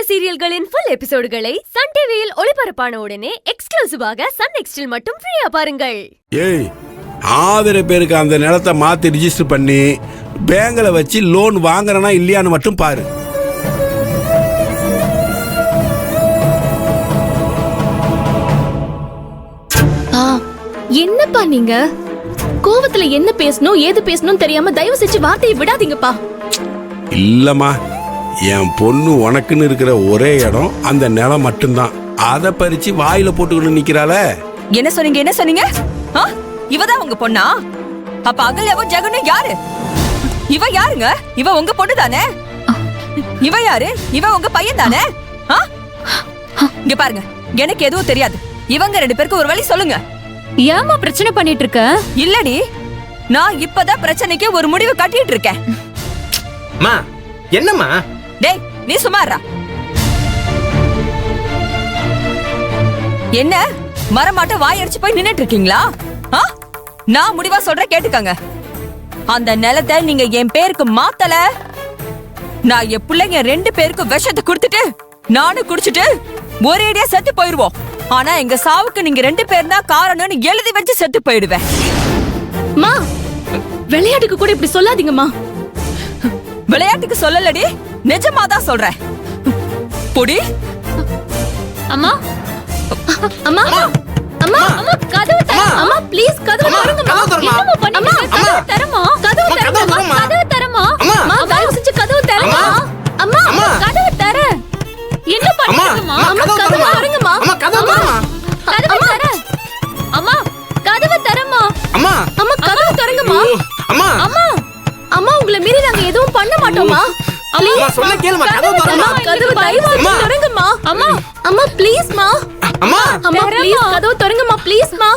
சீரியல்களின் full எபிசோடுகளை Sun டிவியில் ஒளிபரப்பான உடனே எக்ஸ்க்ளூசிவாக சன் நெக்ஸ்டில் மட்டும் ஃப்ரீயா பாருங்கள். ஏய், 1000 பேருக்கு அந்த நிலத்தை மாத்தி ரிஜிஸ்டர் பண்ணி பேங்க்ல வச்சு லோன் வாங்குறனா இல்லையான்னு மட்டும் பாரு. என்னப்பா நீங்க கோவத்துல என்ன பேசணும் ஏது பேசணும் தெரியாம தயவு செஞ்சு வார்த்தையை விடாதீங்கப்பா. இல்லம்மா, என் பொண்ணு உனக்குன்னு இருக்கிற ஒரே இடம் அந்த நிலம் மட்டும்தான். அதை பறிச்சு வாயில போட்டுக்கிட்டு நிக்கிறாள. என்ன சொன்னீங்க? இவதான் உங்க பொண்ணா? அப்ப அகல்யாவும் ஜெகனும் யாரு? இவ யாருங்க? இவ உங்க பொண்ணு தானே? இவ யாரு? இவ உங்க பையன் தானே? இங்க பாருங்க, எனக்கு எதுவும் தெரியாது. இவங்க 2 பேருக்கு ஒரு வழி சொல்லுங்க. ஏமா பிரச்சனை பண்ணிட்டு இருக்க? இல்லடி, நான் இப்பதான் பிரச்சனைக்கு ஒரு முடிவு கட்டிட்டு இருக்கேன். மா, என்னம்மா? டேய், நீ சும்மாறா. என்ன மரமாட்ட வாயடிச்சு போய் நின்னுட்டு இருக்கீங்களா? நான் முடிவா சொல்ற கேட்டுக்கங்க. அந்த நிலத்தை நீங்க என் பேருக்கு மாத்தல, நான் என் பிள்ளைங்க 2 பேருக்கு விஷத்தை குடுத்துட்டு நானும் குடிச்சிட்டு ஒரேடியா செத்து போயிருவோம். ஆனா எங்க சாவுக்கு நீங்க 2 பேர் தான் காரணம்னு எழுதி வச்சு செத்து போயிடுவேன். மா, விளையாட்டுக்கு கூட இப்படி சொல்லாதீங்கம்மா. விளையாட்டுக்கு சொல்லலடி, நிஜமாதான் சொல்றேன். பொடி. அம்மா அம்மா அம்மா அம்மா கதவு தர. அம்மா ப்ளீஸ் கதவு தரங்கம்மா. என்னம்மா பண்ணீங்க? கதவு தரமா. கதவு தரமா. கதவு தரமா. அம்மா தயவு செஞ்சு கதவு தரமா. அம்மா கதவு தர. என்ன பண்ணீங்கம்மா? அம்மா கதவு தரங்கம்மா. அம்மா கதவு தரமா. கதவு தர. அம்மா கதவு தரமா. அம்மா அம்மா கதவு தரங்கம்மா. அம்மா அம்மா அம்மா உங்களை மீறி நாங்க எதுவும் பண்ண மாட்டோமா? அம்மா சொன்ன கேளுமா. கதவு தரமா. கதவு தயவு செஞ்சு தரங்கம்மா. அம்மா அம்மா ப்ளீஸ் மா. அம்மா அம்மா ப்ளீஸ் கதவு தரங்கம்மா. ப்ளீஸ் மா.